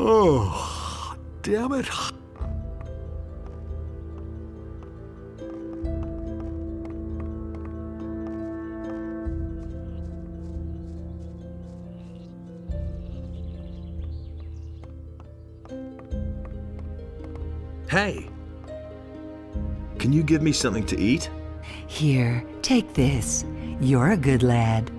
Oh, damn it. Hey, can you give me something to eat? Here, take this. You're a good lad.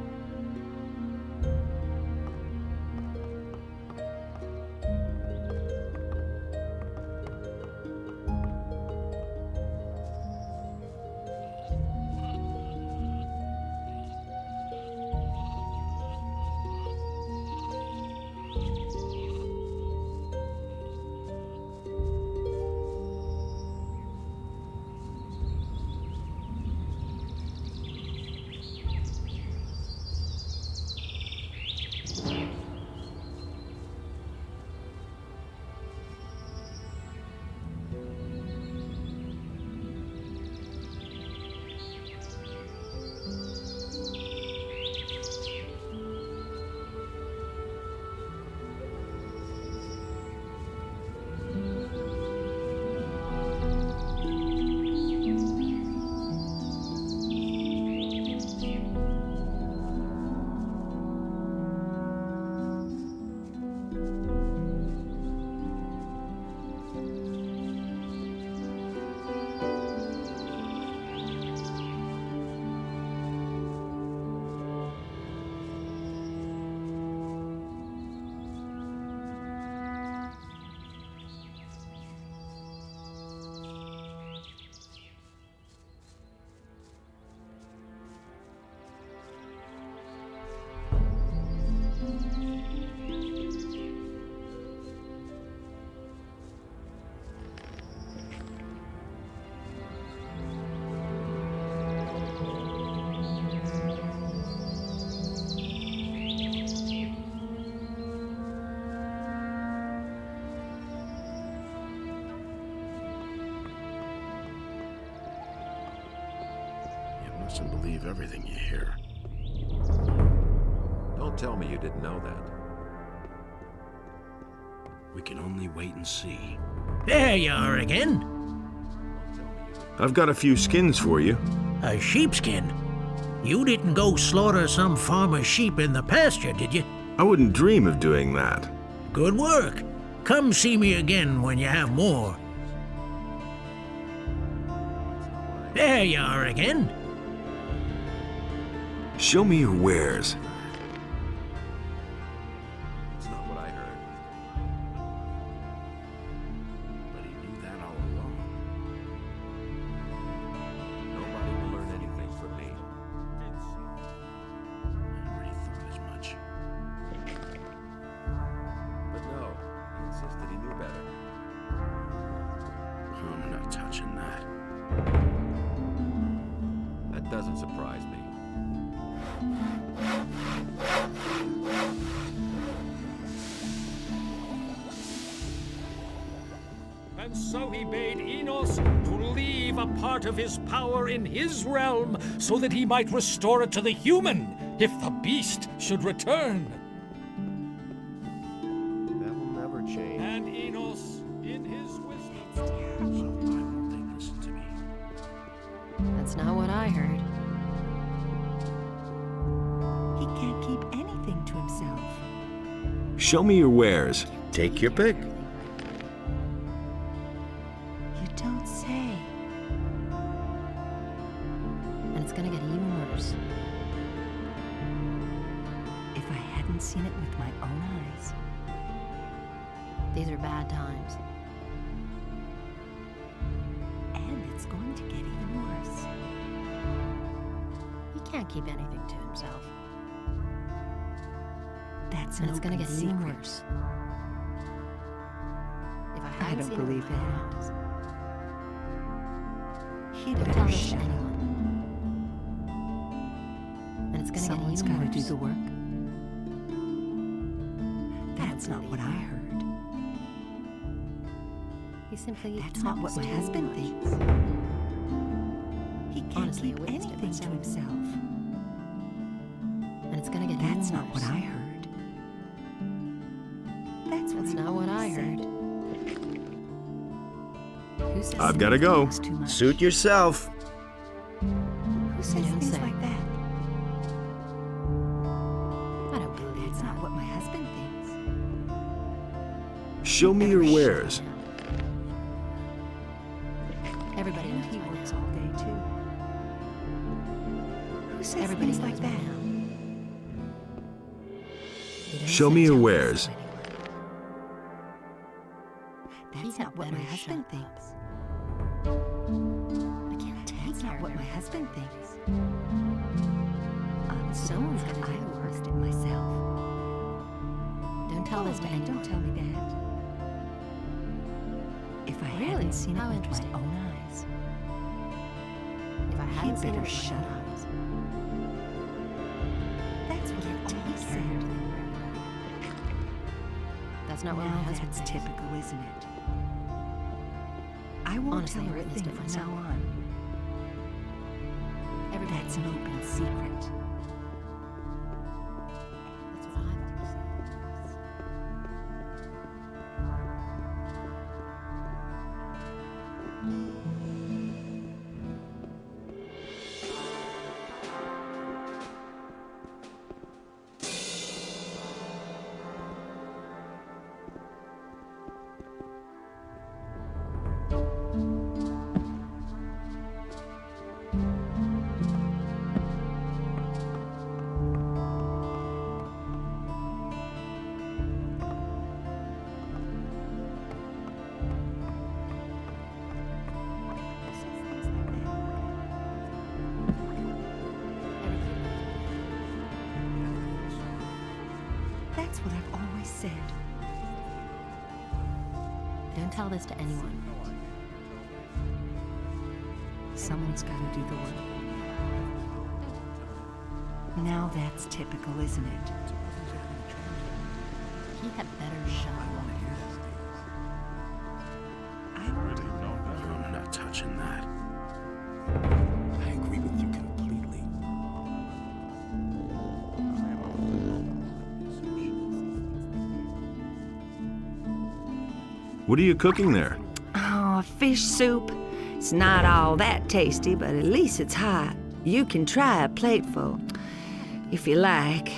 Mustn't believe everything you hear. Don't tell me you didn't know that. We can only wait and see. There you are again. I've got a few skins for you. A sheepskin? You didn't go slaughter some farmer's sheep in the pasture, did you? I wouldn't dream of doing that. Good work. Come see me again when you have more. There you are again. Show me your wares. It's not what I heard. But he knew that all along. Nobody will learn anything from me. I already thought as much. But no, he insisted he knew better. I'm not touching that. That doesn't surprise me. And so he bade Enos to leave a part of his power in his realm so that he might restore it to the human if the beast should return. That will never change. And Enos, in his wisdom... Why won't they listen to me? That's not what I heard. He can't keep anything to himself. Show me your wares. Take your pick. You don't say. And it's gonna get even worse. If I hadn't seen it with my own eyes. These are bad times. And it's going to get even worse. He can't keep anything to himself. That's And an it's gonna open get even secret. worse. If I I hadn't don't seen it believe with my own eyes, He'd don't tell better this to shut up. anyone. And it's gonna Someone's get even got to do worse. the work. That's not what I heard. He simply That's not what talks my too husband much. thinks. He can't Honestly, keep I witnessed it anything to myself. himself. And it's gonna get That's even not what worse. I heard. That's That's what not what I says I've gotta go. things too much? Suit yourself. Who says don't things say. like that? I don't believe That's that. not what my husband thinks. Show me your Shut wares. up. Everybody And knows he by works now. all day too. Who says Everybody things knows like by that? now. You don't Show say me your tell this wares. to anyone. That's He not what better my husband shut thinks. I can't take That's care not of what my everything. husband thinks. Honestly, Someone's gonna I do the work. worked it myself. Don't tell this to man, anyone. Don't tell me that. If I Really? hadn't seen it How with my interesting. own eyes, If I hadn't seen it better with my shut own up. eyes, that's what can't I've take always care of said. everything for everybody. That's not what my Now husband that's thinks. typical, isn't it? I won't Honestly, tell I her a witnessed thing it from now myself. on. Everybody That's an knows. open secret. That's what I've always said. That's what I've always said. Don't tell this to anyone. Someone's got to do the work. Now that's typical, isn't it? He had better shut up. I'm not touching that. I agree with you completely. What are you cooking there? Oh, fish soup. It's not all that tasty, but at least it's hot. You can try a plateful, if you like.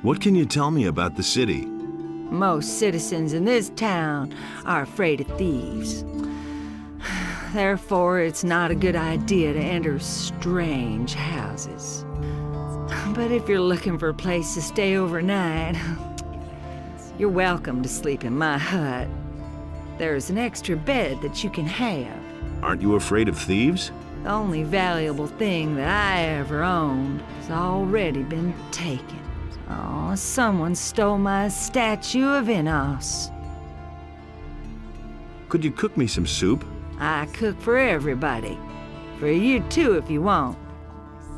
What can you tell me about the city? Most citizens in this town are afraid of thieves. Therefore, it's not a good idea to enter strange houses. But if you're looking for a place to stay overnight, you're welcome to sleep in my hut. There's an extra bed that you can have. Aren't you afraid of thieves? The only valuable thing that I ever owned has already been taken. Oh, someone stole my statue of Enos. Could you cook me some soup? I cook for everybody. For you too, if you want.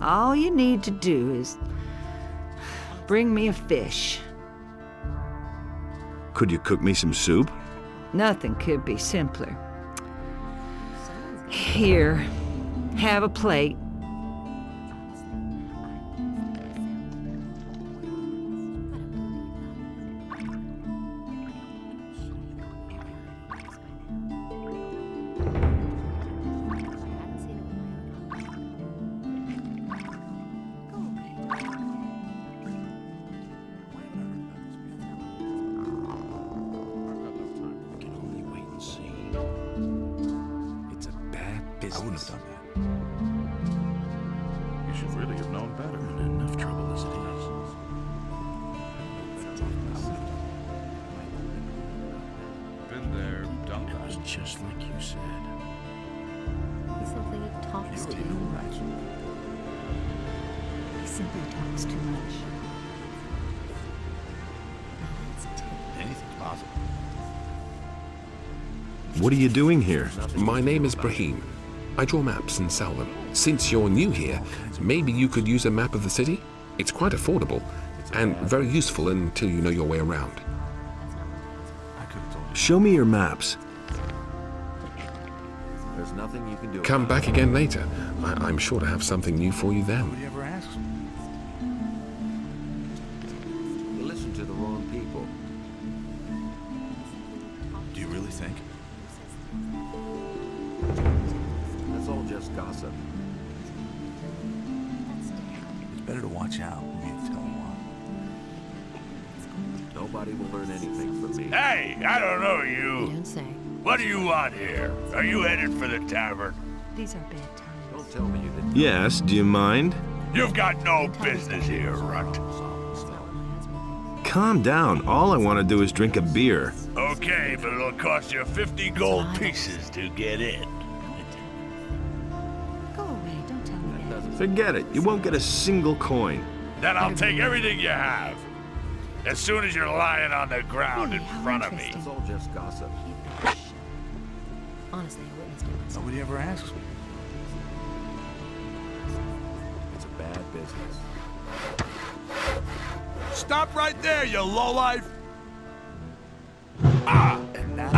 All you need to do is bring me a fish. Could you cook me some soup? Nothing could be simpler. Here, have a plate. We can only wait and see. It's a bad business. I wouldn't have done that. You should really have known better. I'm in enough trouble as it is. Been there, done It was that. just like you said. He simply talks too much. He simply talks too much. That's typical. Anything's possible. What are you doing here? My name is Brahim. I draw maps and sell them. Since you're new here, maybe you could use a map of the city? It's quite affordable and very useful until you know your way around. I could have told you. Show me your maps. There's nothing you can do. Come back again later. I'm sure to have something new for you then. Nobody ever asks. You listen to the wrong people. Do you really think? Better to watch out when you tell him what. Nobody will learn anything from me. Hey, I don't know You you. don't say. What do you want here? Are you headed for the tavern? These are bad times. Don't tell me you didn't. Yes, do you mind? You've got no business here, runt. Calm down. All I want to do is drink a beer. Okay, but it'll cost you 50 gold pieces to get in. Go away, don't tell me that. Forget it. You won't get a single coin. Then I'll take everything you have. As soon as you're lying on the ground in Really, how front of me. interesting. It's all just gossip. Honestly, I witnessed it myself. Nobody ever asks me. It's a bad business. Stop right there, you lowlife! And that...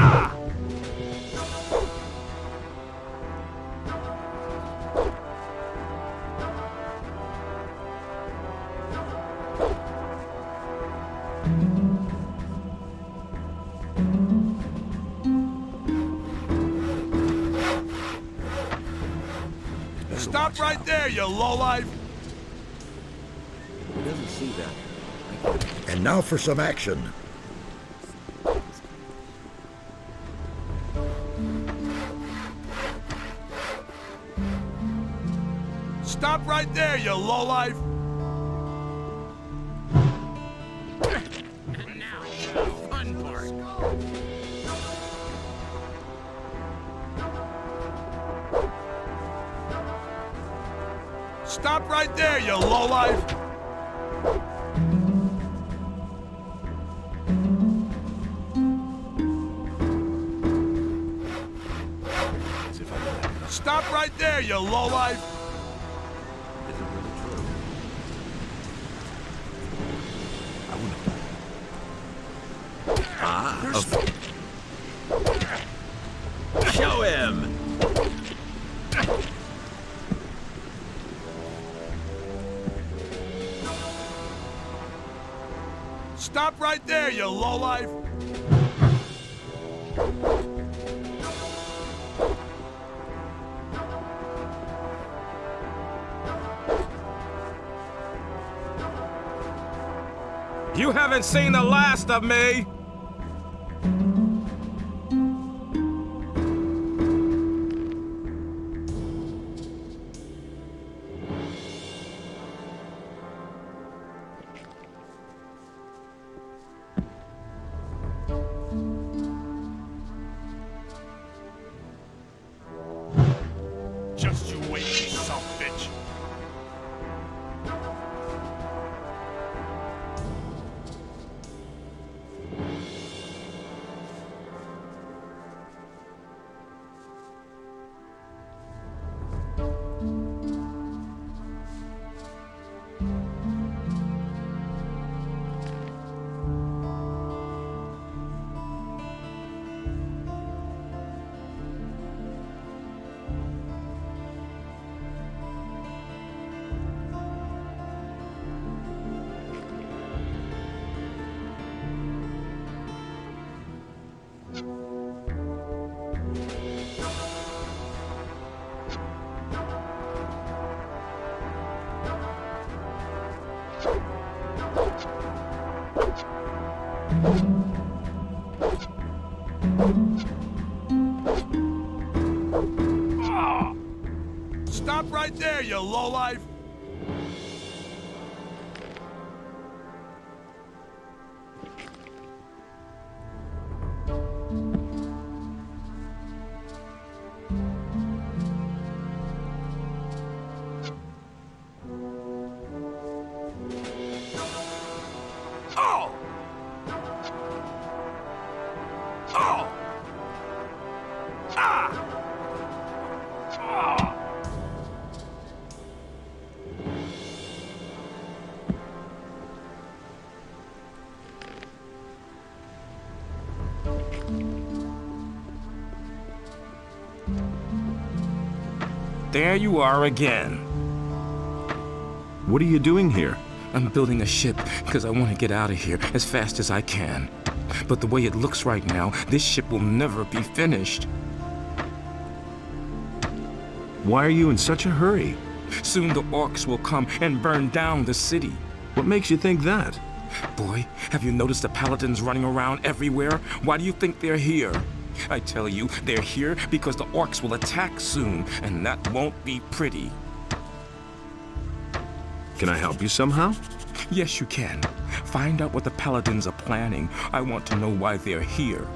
Stop right there, you lowlife! He doesn't see that. And now for some action. Stop right there, you lowlife! Stop right there, you lowlife! Stop right there, you lowlife! Is it really true? I wouldn't have done it. Show him! Stop right there, you lowlife! You haven't seen the last of me! Just you wait, you son of a bitch! Stop right there, you lowlife! Oh! Oh! Ah! Ah! There you are again. What are you doing here? I'm building a ship because I want to get out of here as fast as I can. But the way it looks right now, this ship will never be finished. Why are you in such a hurry? Soon the orcs will come and burn down the city. What makes you think that? Boy, have you noticed the paladins running around everywhere? Why do you think they're here? I tell you, they're here because the orcs will attack soon, and that won't be pretty. Can I help you somehow? Yes, you can. Find out what the paladins are planning. I want to know why they're here.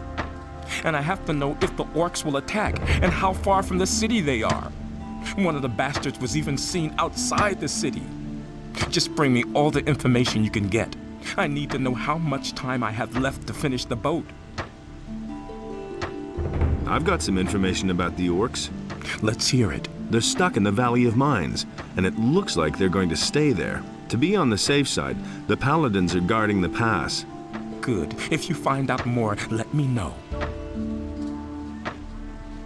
And I have to know if the orcs will attack and how far from the city they are. One of the bastards was even seen outside the city. Just bring me all the information you can get. I need to know how much time I have left to finish the boat. I've got some information about the orcs. Let's hear it. They're stuck in the Valley of Mines, and it looks like they're going to stay there. To be on the safe side, the paladins are guarding the pass. Good. If you find out more, let me know.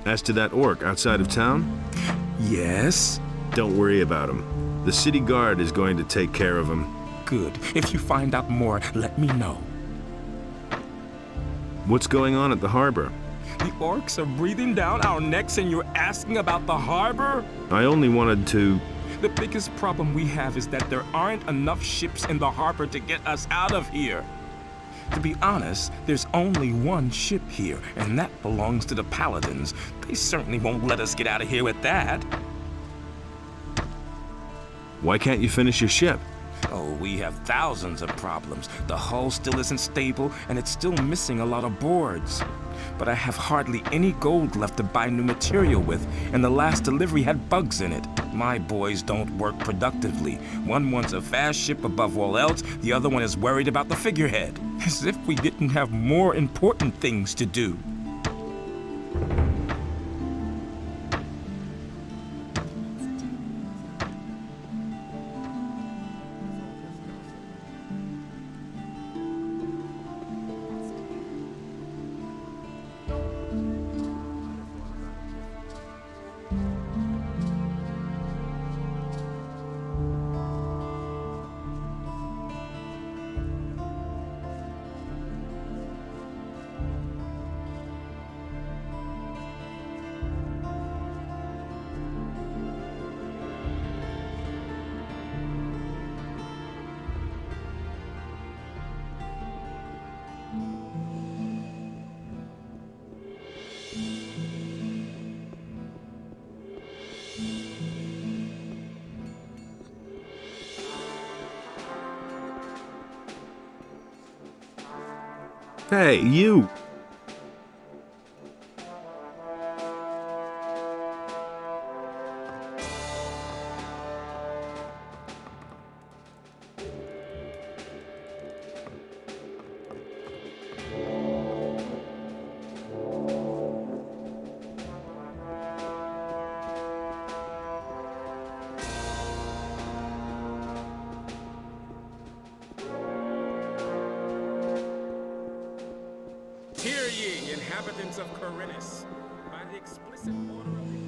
As to that orc outside of town? Yes? Don't worry about him. The city guard is going to take care of him. Good. If you find out more, let me know. What's going on at the harbor? The orcs are breathing down our necks and you're asking about the harbor? I only wanted to... The biggest problem we have is that there aren't enough ships in the harbor to get us out of here. To be honest, there's only one ship here, and that belongs to the paladins. They certainly won't let us get out of here with that. Why can't you finish your ship? Oh, we have thousands of problems. The hull still isn't stable, and it's still missing a lot of boards. But I have hardly any gold left to buy new material with, and the last delivery had bugs in it. My boys don't work productively. One wants a fast ship above all else, the other one is worried about the figurehead. As if we didn't have more important things to do. Hey, you! Hear ye, inhabitants of Corinus, by the explicit order of the...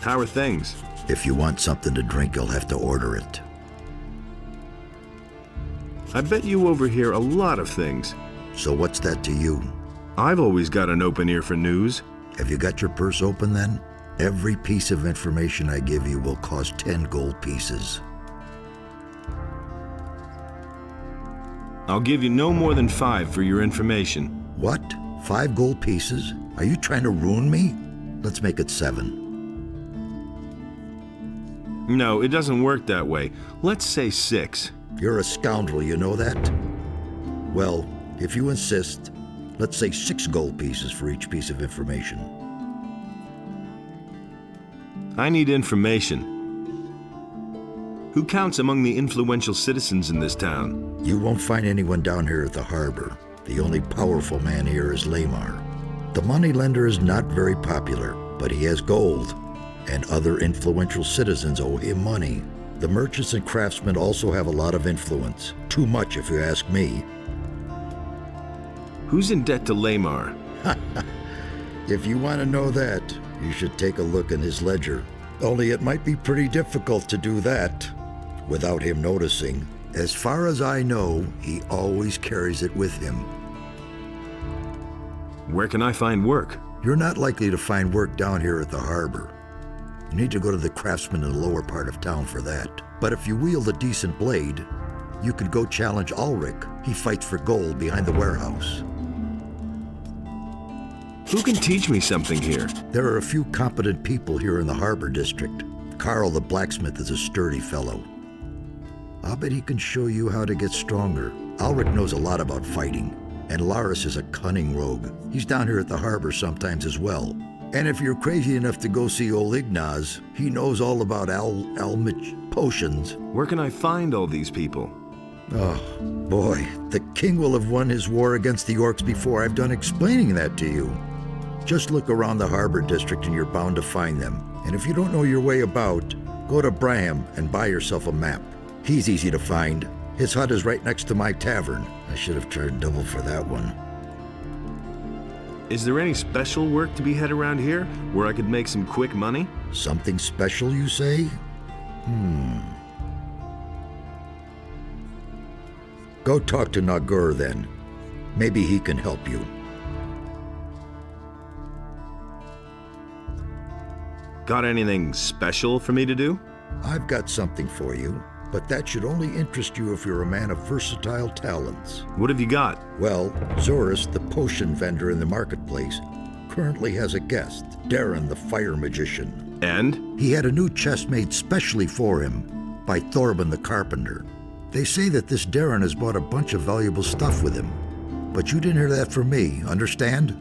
How are things? If you want something to drink, you'll have to order it. I bet you overhear a lot of things. So what's that to you? I've always got an open ear for news. Have you got your purse open then? Every piece of information I give you will cost 10 gold pieces. I'll give you no more than 5 for your information. What? 5 gold pieces? Are you trying to ruin me? Let's make it 7. No, it doesn't work that way. Let's say 6. You're a scoundrel, you know that? Well, if you insist, let's say 6 gold pieces for each piece of information. I need information. Who counts among the influential citizens in this town? You won't find anyone down here at the harbor. The only powerful man here is Lamar. The moneylender is not very popular, but he has gold, and other influential citizens owe him money. The merchants and craftsmen also have a lot of influence. Too much, if you ask me. Who's in debt to Lamar? If you want to know that, you should take a look in his ledger. Only it might be pretty difficult to do that without him noticing. As far as I know, he always carries it with him. Where can I find work? You're not likely to find work down here at the harbor. You need to go to the craftsman in the lower part of town for that. But if you wield a decent blade, you could go challenge Ulrich. He fights for gold behind the warehouse. Who can teach me something here? There are a few competent people here in the harbor district. Carl the blacksmith is a sturdy fellow. I'll bet he can show you how to get stronger. Ulrich knows a lot about fighting, and Laris is a cunning rogue. He's down here at the harbor sometimes as well. And if you're crazy enough to go see old Ignaz, he knows all about Almich potions. Where can I find all these people? Oh, boy, the king will have won his war against the orcs before I've done explaining that to you. Just look around the harbor district and you're bound to find them. And if you don't know your way about, go to Braham and buy yourself a map. He's easy to find. His hut is right next to my tavern. I should have charged double for that one. Is there any special work to be had around here where I could make some quick money? Something special, you say? Go talk to Nagur then. Maybe he can help you. Got anything special for me to do? I've got something for you, but that should only interest you if you're a man of versatile talents. What have you got? Well, Zorus, the potion vendor in the marketplace, currently has a guest, Darren the fire magician. And? He had a new chest made specially for him by Thorben the carpenter. They say that this Darren has bought a bunch of valuable stuff with him, but you didn't hear that from me, understand?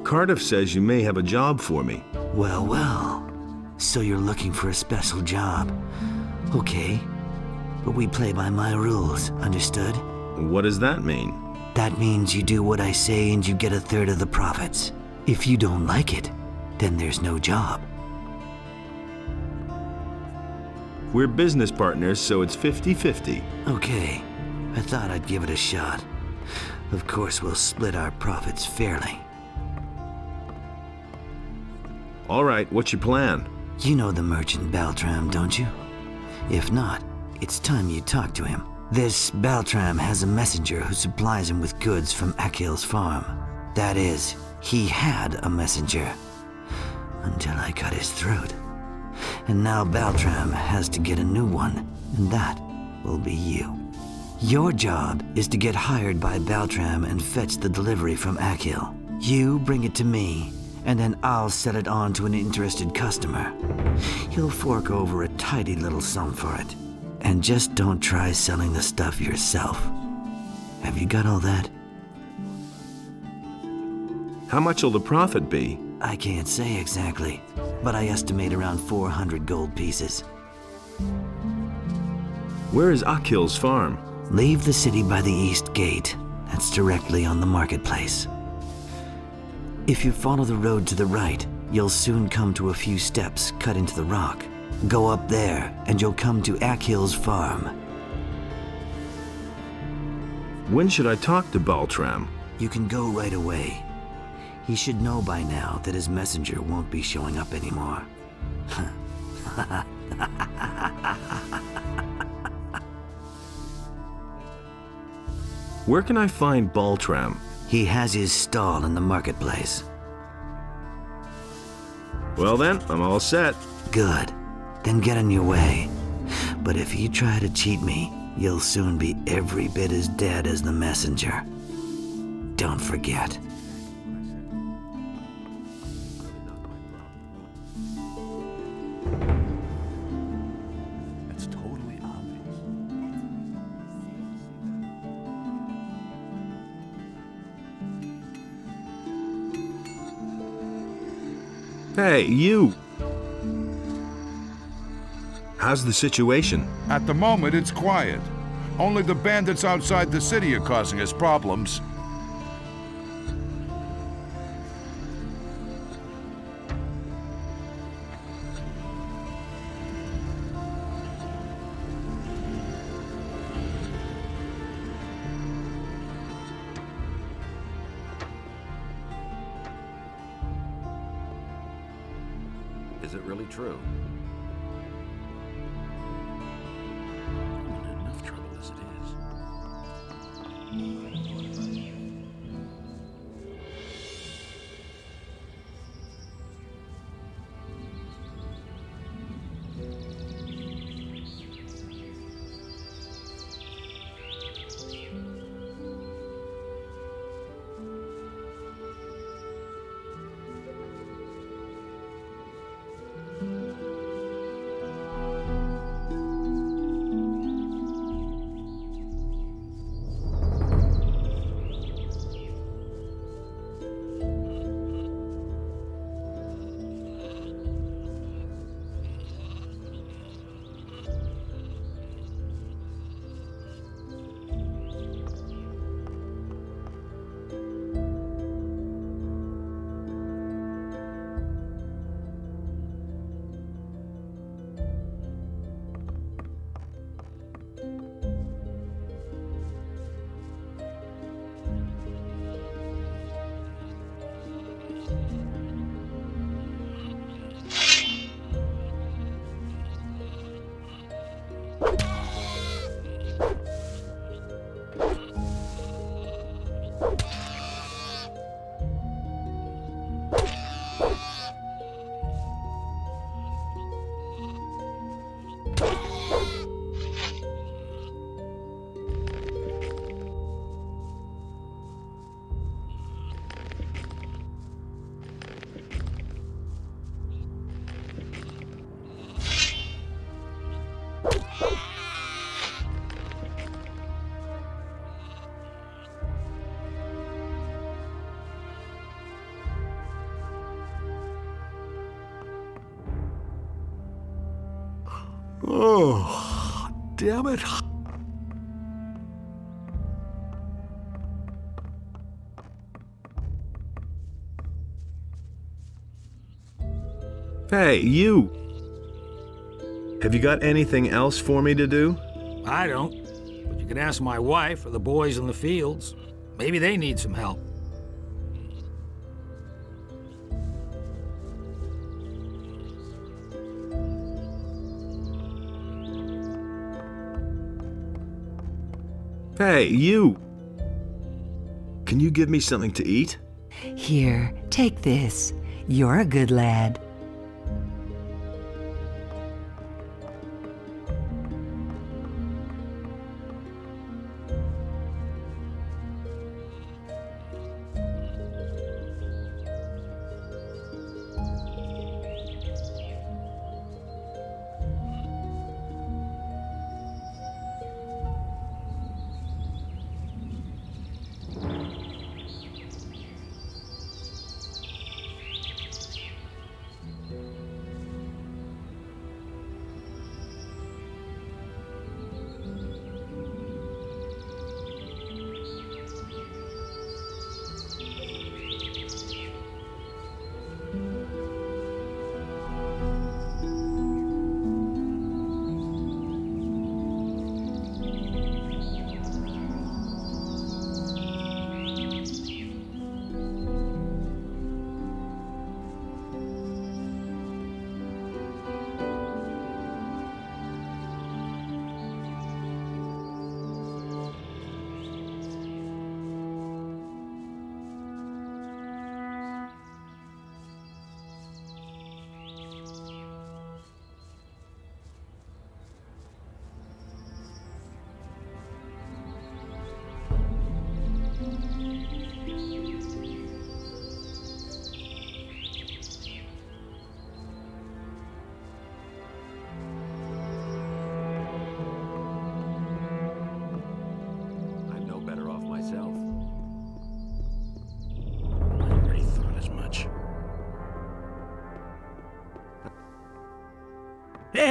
Cardiff says you may have a job for me. Well, well. So you're looking for a special job. Okay. But we play by my rules, understood? What does that mean? That means you do what I say and you get a third of the profits. If you don't like it, then there's no job. We're business partners, so it's 50-50. Okay. I thought I'd give it a shot. Of course, we'll split our profits fairly. All right, what's your plan? You know the merchant Baltram, don't you? If not, it's time you talk to him. This Baltram has a messenger who supplies him with goods from Akil's farm. That is, he had a messenger. Until I cut his throat. And now Baltram has to get a new one, and that will be you. Your job is to get hired by Baltram and fetch the delivery from Akil. You bring it to me, and then I'll set it on to an interested customer. He'll fork over a tidy little sum for it. And just don't try selling the stuff yourself. Have you got all that? How much will the profit be? I can't say exactly, but I estimate around 400 gold pieces. Where is Akil's farm? Leave the city by the east gate. That's directly on the marketplace. If you follow the road to the right, you'll soon come to a few steps cut into the rock. Go up there, and you'll come to Akil's farm. When should I talk to Baltram? You can go right away. He should know by now that his messenger won't be showing up anymore. Where can I find Baltram? He has his stall in the marketplace. Well then, I'm all set. Good. Then get on your way. But if you try to cheat me, you'll soon be every bit as dead as the messenger. Don't forget. It's totally obvious. Hey, you! How's the situation? At the moment, it's quiet. Only the bandits outside the city are causing us problems. Is it really true? I'm in enough trouble as it is. Oh, damn it. Hey, you! Have you got anything else for me to do? I don't. But you can ask my wife or the boys in the fields. Maybe they need some help. Hey, you! Can you give me something to eat? Here, take this. You're a good lad.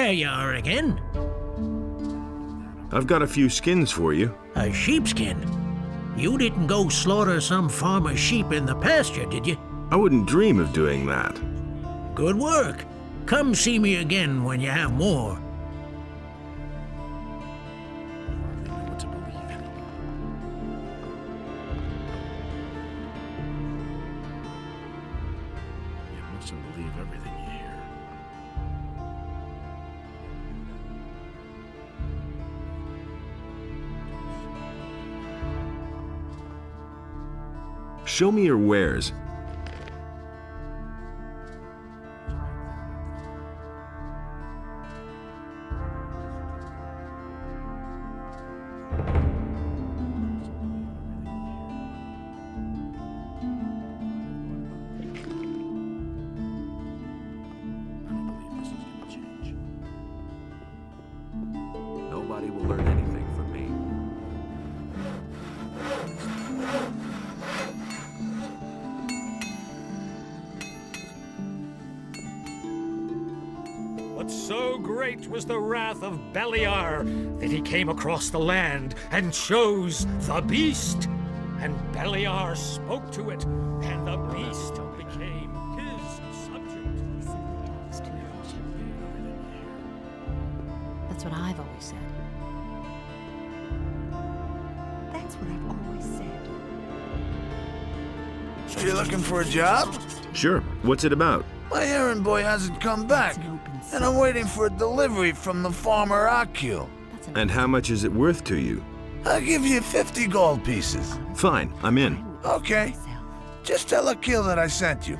There you are again. I've got a few skins for you. A sheepskin? You didn't go slaughter some farmer's sheep in the pasture, did you? I wouldn't dream of doing that. Good work. Come see me again when you have more. I don't know what to believe anymore. You mustn't believe everything you hear. Show me your wares. Nobody will learn anything from me. But so great was the wrath of Beliar that he came across the land and chose the beast. And Beliar spoke to it, and the beast became his subject. That's what I've always said. That's what I've always said. You looking for a job? Sure. What's it about? My errand boy hasn't come back, and I'm waiting for a delivery from the farmer Akil. And how much is it worth to you? I'll give you 50 gold pieces. Fine, I'm in. Okay. Just tell Akil that I sent you.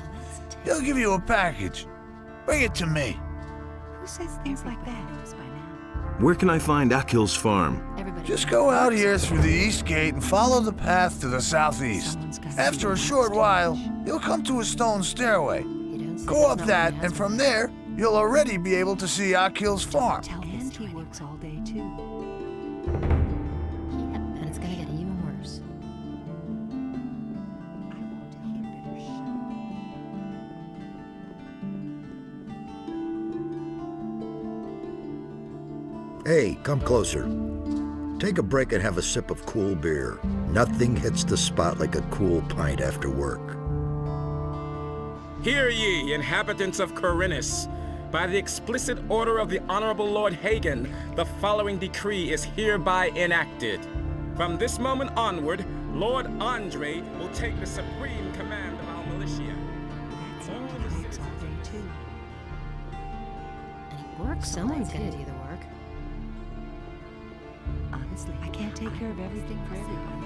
He'll give you a package. Bring it to me. Who says things like that? Where can I find Akil's farm? Just go out here through the east gate and follow the path to the southeast. After a short while, you'll come to a stone stairway. Go up that, and from there, you'll already be able to see Akil's farm. And he works all day too. And it's gonna get even worse. Hey, come closer. Take a break and have a sip of cool beer. Nothing hits the spot like a cool pint after work. Hear ye, inhabitants of Corinus. By the explicit order of the Honorable Lord Hagen, the following decree is hereby enacted. From this moment onward, Lord Andre will take the supreme command of our militia. That's all he works all day too. And he works. Someone's gonna do the work. Honestly, I can't take care of everything for everybody.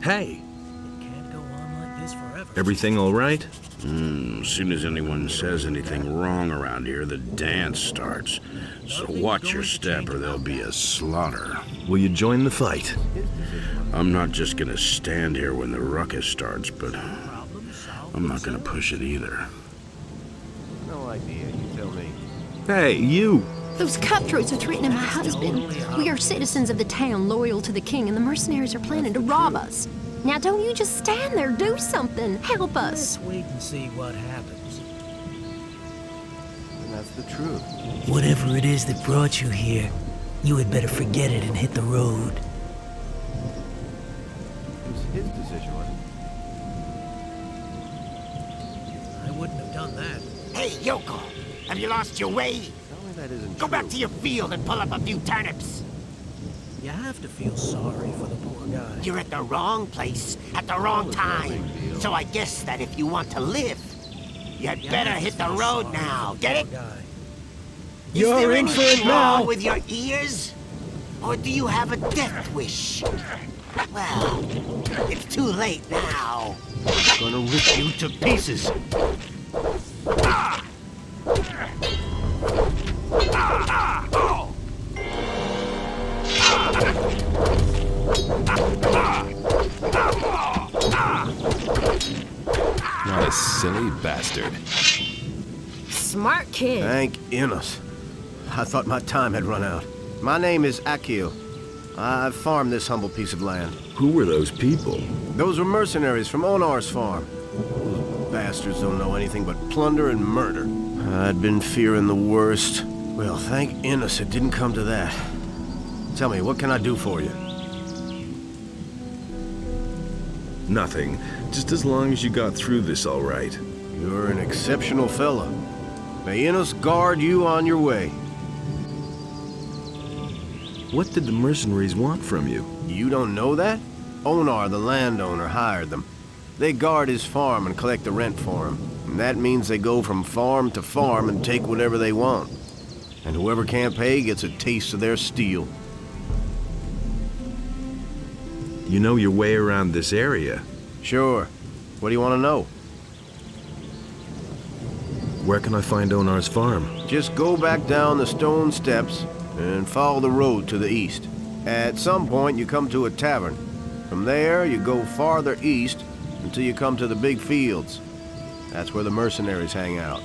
Hey, It can't go on like this forever. everything all right? As soon as anyone says anything wrong around here, the dance starts. So watch your step or there'll be a slaughter. Will you join the fight? I'm not just gonna stand here when the ruckus starts, but I'm not gonna push it either. No idea, you tell me. Hey, you! Those cutthroats are threatening my husband. We are citizens of the town, loyal to the king, and the mercenaries are planning to rob us. Now don't you just stand there, do something. Help us. Let's wait and see what happens. And that's the truth. Whatever it is that brought you here, you had better forget it and hit the road. It was his decision, wasn't it? I wouldn't have done that. Hey, Yoko, have you lost your way? Tell me that isn't Go true. back to your field and pull up a few turnips. You have to feel sorry for the poor guy. You're at the wrong place at the wrong time. So I guess that if you want to live, you'd better hit the road now. Get it? Is there anything wrong with your ears? Or do you have a death wish? Well, it's too late now. I'm gonna rip you to pieces. What a silly bastard. Smart kid. Thank Innos. I thought my time had run out. My name is Akil. I farm this humble piece of land. Who were those people? Those were mercenaries from Onar's farm. Those bastards don't know anything but plunder and murder. I'd been fearing the worst. Well, thank Innos it didn't come to that. Tell me, what can I do for you? Nothing. Just as long as you got through this all right. You're an exceptional fella. May Innos guard you on your way. What did the mercenaries want from you? You don't know that? Onar, the landowner, hired them. They guard his farm and collect the rent for him. And that means they go from farm to farm and take whatever they want. And whoever can't pay gets a taste of their steel. You know your way around this area. Sure. What do you want to know? Where can I find Onar's farm? Just go back down the stone steps and follow the road to the east. At some point, you come to a tavern. From there, you go farther east until you come to the big fields. That's where the mercenaries hang out.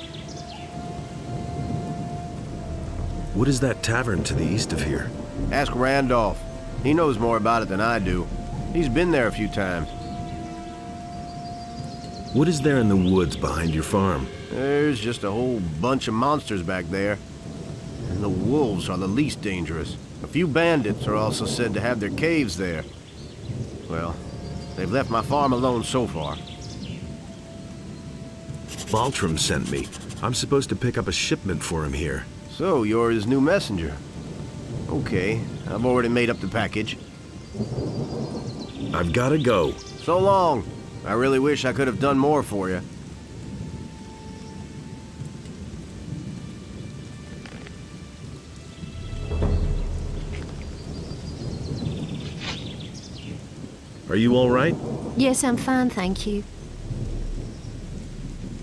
What is that tavern to the east of here? Ask Randolph. He knows more about it than I do. He's been there a few times. What is there in the woods behind your farm? There's just a whole bunch of monsters back there. And the wolves are the least dangerous. A few bandits are also said to have their caves there. Well, they've left my farm alone so far. Baltram sent me. I'm supposed to pick up a shipment for him here. So, you're his new messenger. Okay, I've already made up the package. I've gotta go. So long. I really wish I could have done more for you. Are you all right? Yes, I'm fine, thank you.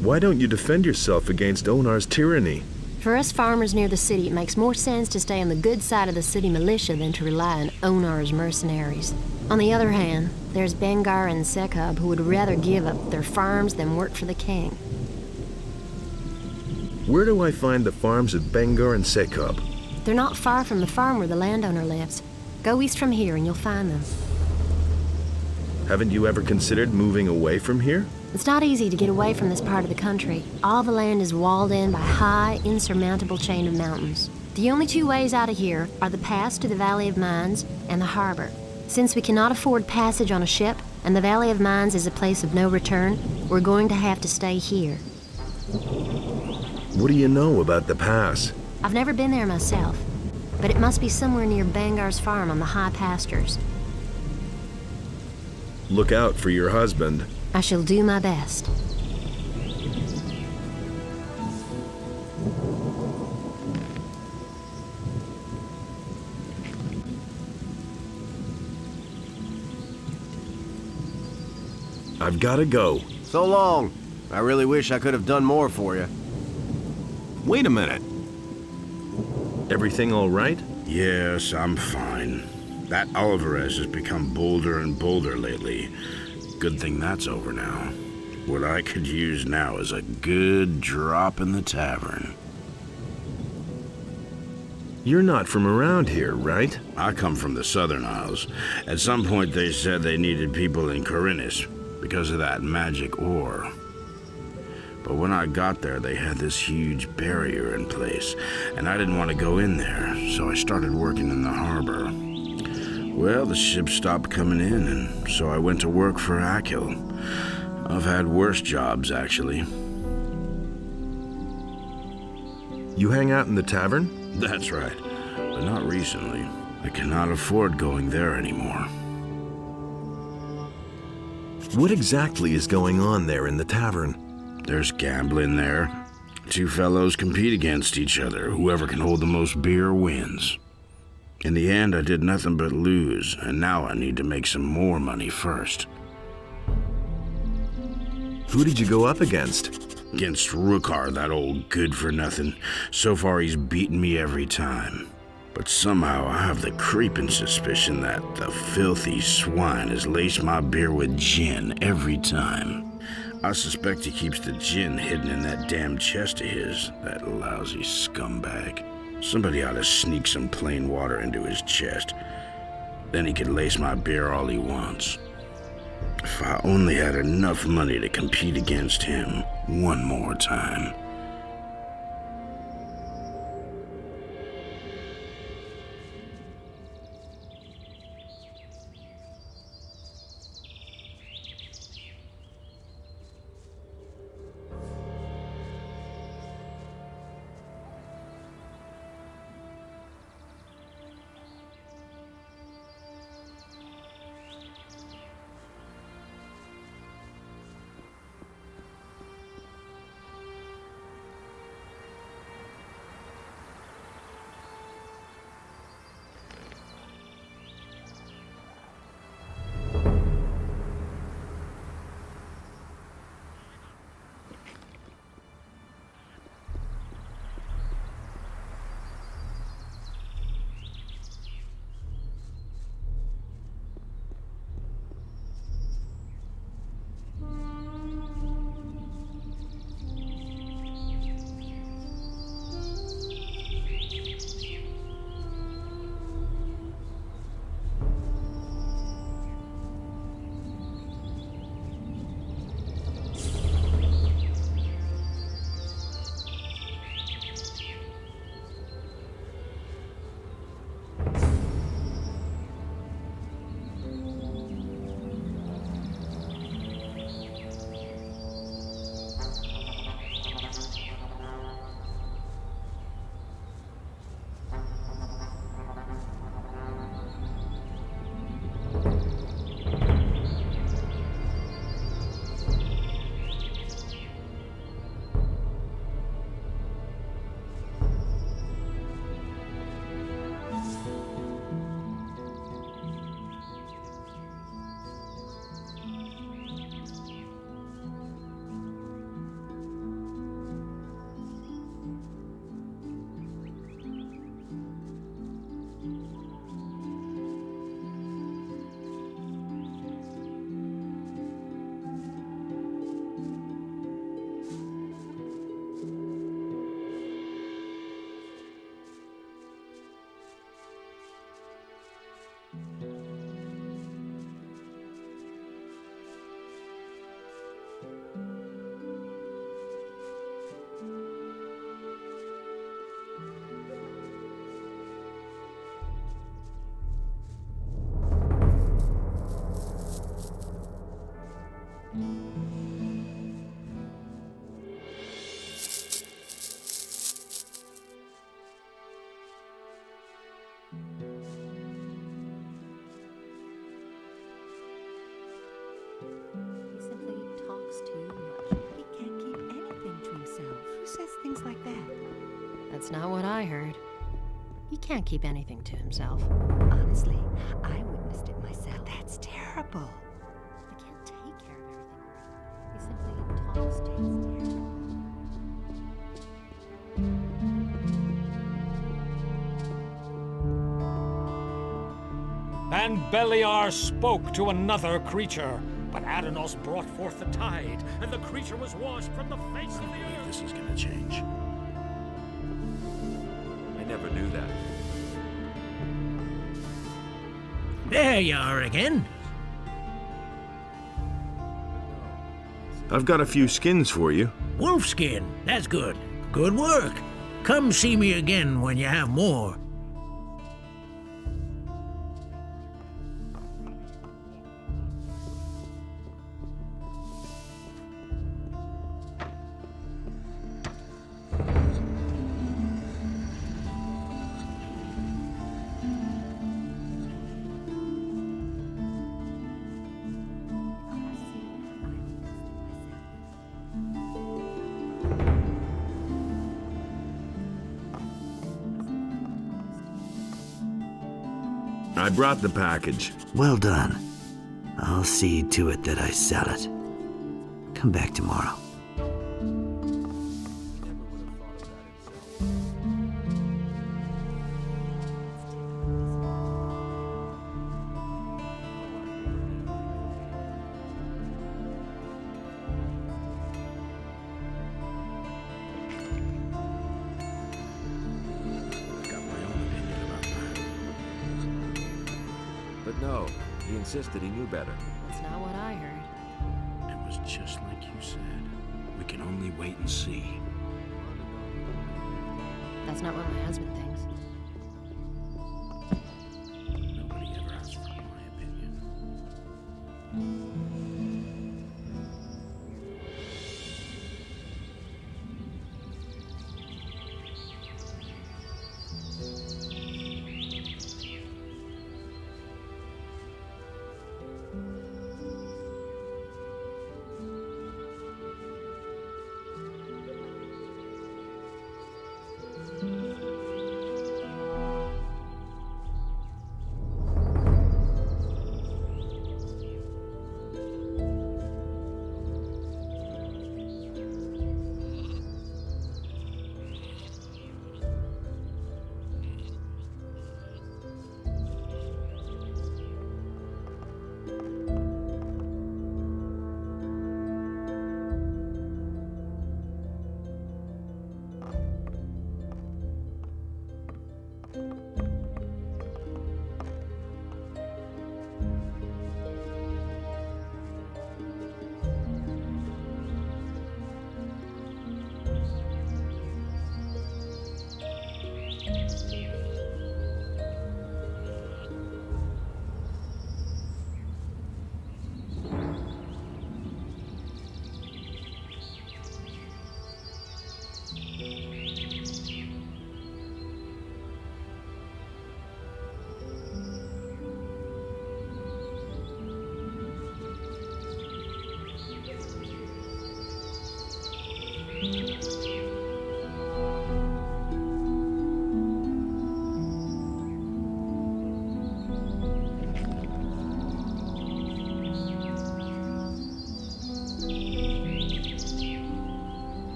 Why don't you defend yourself against Onar's tyranny? For us farmers near the city, it makes more sense to stay on the good side of the city militia than to rely on Onar's mercenaries. On the other hand, there's Bengar and Sekub who would rather give up their farms than work for the king. Where do I find the farms of Bengar and Sekub? They're not far from the farm where the landowner lives. Go east from here and you'll find them. Haven't you ever considered moving away from here? It's not easy to get away from this part of the country. All the land is walled in by high, insurmountable chain of mountains. The only two ways out of here are the pass to the Valley of Mines and the harbor. Since we cannot afford passage on a ship, and the Valley of Mines is a place of no return, we're going to have to stay here. What do you know about the pass? I've never been there myself, but it must be somewhere near Bangar's farm on the high pastures. Look out for your husband. I shall do my best. I've gotta go. So long. I really wish I could have done more for you. Wait a minute. Everything all right? Yes, I'm fine. That Alvarez has become bolder and bolder lately. Good thing that's over now. What I could use now is a good drop in the tavern. You're not from around here, right? I come from the Southern Isles. At some point they said they needed people in Corinnes because of that magic ore. But when I got there, they had this huge barrier in place, and I didn't want to go in there, so I started working in the harbor. Well, the ships stopped coming in, and so I went to work for Akil. I've had worse jobs, actually. You hang out in the tavern? That's right, but not recently. I cannot afford going there anymore. What exactly is going on there in the tavern? There's gambling there. Two fellows compete against each other. Whoever can hold the most beer wins. In the end, I did nothing but lose, and now I need to make some more money first. Who did you go up against? Against Rukar, that old good-for-nothing. So far, he's beaten me every time. But somehow, I have the creeping suspicion that the filthy swine has laced my beer with gin every time. I suspect he keeps the gin hidden in that damn chest of his, that lousy scumbag. Somebody ought to sneak some plain water into his chest. Then he could lace my beer all he wants. If I only had enough money to compete against him one more time. That's not what I heard. He can't keep anything to himself. Honestly, I witnessed it myself. That's terrible. I can't take care of everything. and Beliar spoke to another creature. But Adanos brought forth the tide, and the creature was washed from the face of the earth. This is gonna change. I never knew that. There you are again. I've got a few skins for you. Wolfskin, that's good. Good work. Come see me again when you have more. I brought the package. Well done. I'll see to it that I sell it. Come back tomorrow. But no, he insisted he knew better. That's not what I heard. It was just like you said. We can only wait and see. That's not what my husband thinks. Nobody ever asked for my opinion.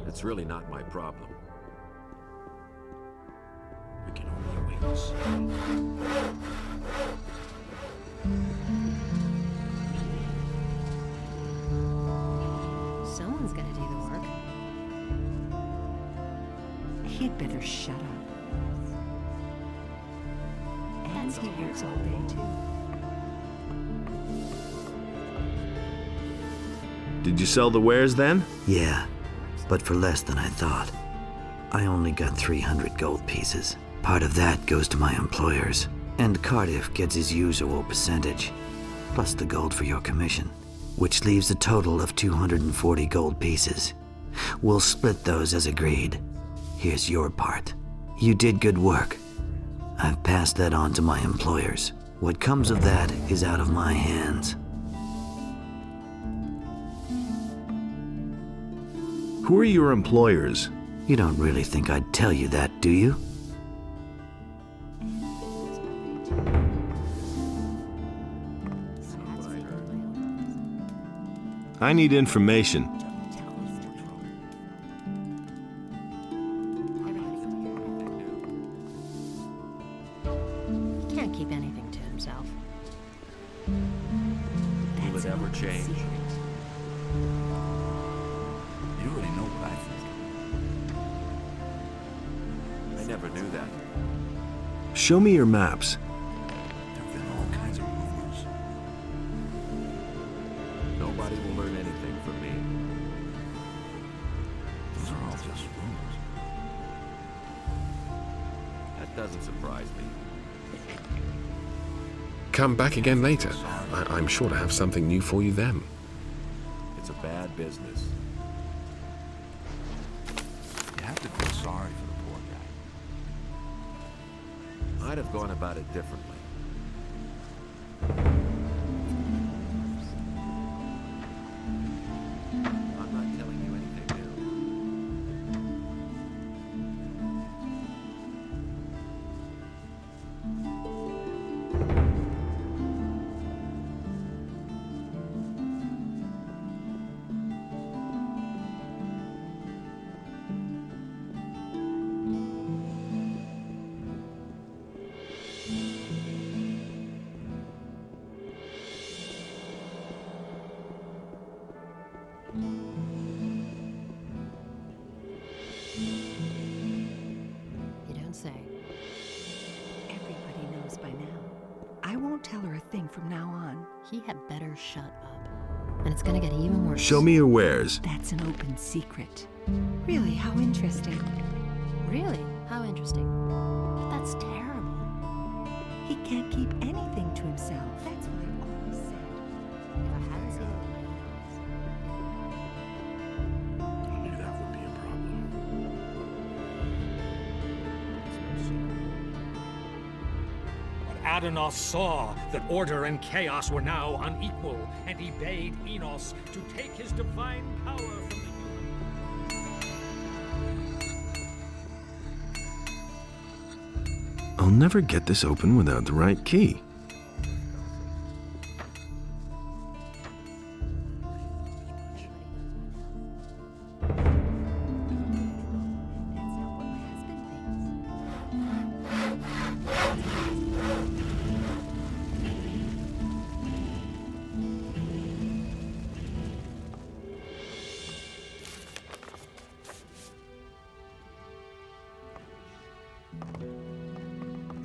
It's really not my problem. We can only wait and see. Someone's gonna do the work. He'd better shut up. And he works all day, too. Did you sell the wares then? Yeah. but for less than I thought. I only got 300 gold pieces. Part of that goes to my employers, and Cardiff gets his usual percentage, plus the gold for your commission, which leaves a total of 240 gold pieces. We'll split those as agreed. Here's your part. You did good work. I've passed that on to my employers. What comes of that is out of my hands. Who are your employers? You don't really think I'd tell you that, do you? I need information. He can't keep anything to himself. Will it ever change? You already know what I think. I never knew that. Show me your maps. There've been all kinds of rumors. Nobody will learn anything from me. Those are all just rumors. That doesn't surprise me. Come back again later. I'm sure to have something new for you then. It's a bad business. You have to feel sorry for the poor guy. I'd have gone about it differently. I'm not telling you anything new. You don't say. Everybody knows by now. I won't tell her a thing from now on. He had better shut up. And it's gonna get even worse. Show me your wares. That's an open secret. Really, how interesting. Really? How interesting. But that's terrible. He can't keep anything to himself. That's what I've always said. If I hadn't seen it, I knew that would be a problem. But Adonos saw that order and chaos were now unequal, and he bade Enos to take his divine power from the I'll never get this open without the right key.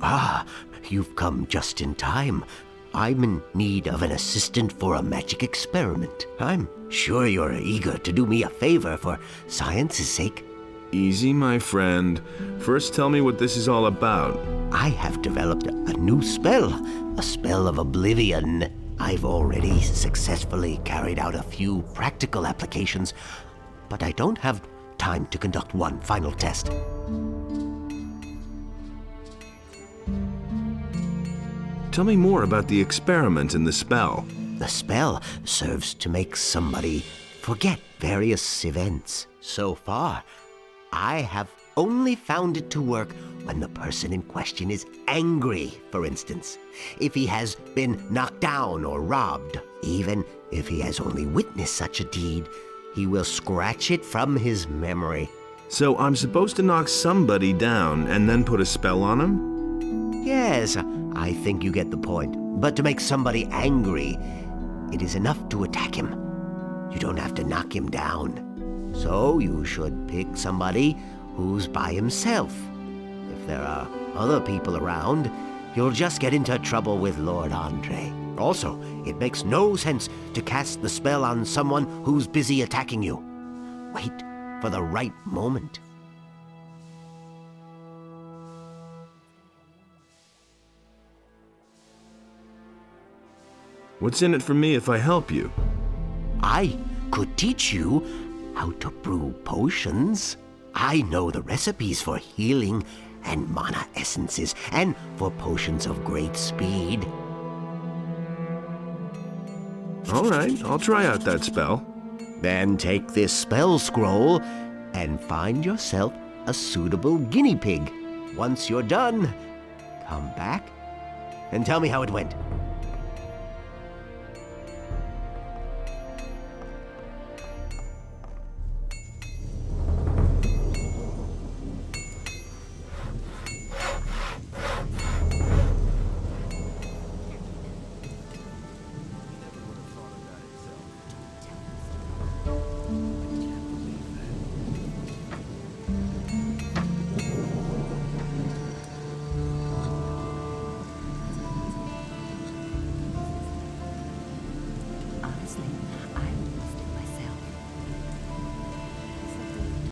Ah, you've come just in time. I'm in need of an assistant for a magic experiment. I'm sure you're eager to do me a favor for science's sake. Easy, my friend. First tell me what this is all about. I have developed a new spell, a spell of oblivion. I've already successfully carried out a few practical applications, but I don't have time to conduct one final test. Tell me more about the experiment and the spell. The spell serves to make somebody forget various events. So far, I have only found it to work when the person in question is angry, for instance. If he has been knocked down or robbed, even if he has only witnessed such a deed, he will scratch it from his memory. So I'm supposed to knock somebody down and then put a spell on him? Yes, I think you get the point. But to make somebody angry, it is enough to attack him. You don't have to knock him down. So you should pick somebody who's by himself. If there are other people around, you'll just get into trouble with Lord Andre. Also, it makes no sense to cast the spell on someone who's busy attacking you. Wait for the right moment. What's in it for me if I help you? I could teach you how to brew potions. I know the recipes for healing and mana essences, and for potions of great speed. All right, I'll try out that spell. Then take this spell scroll and find yourself a suitable guinea pig. Once you're done, come back and tell me how it went. Honestly.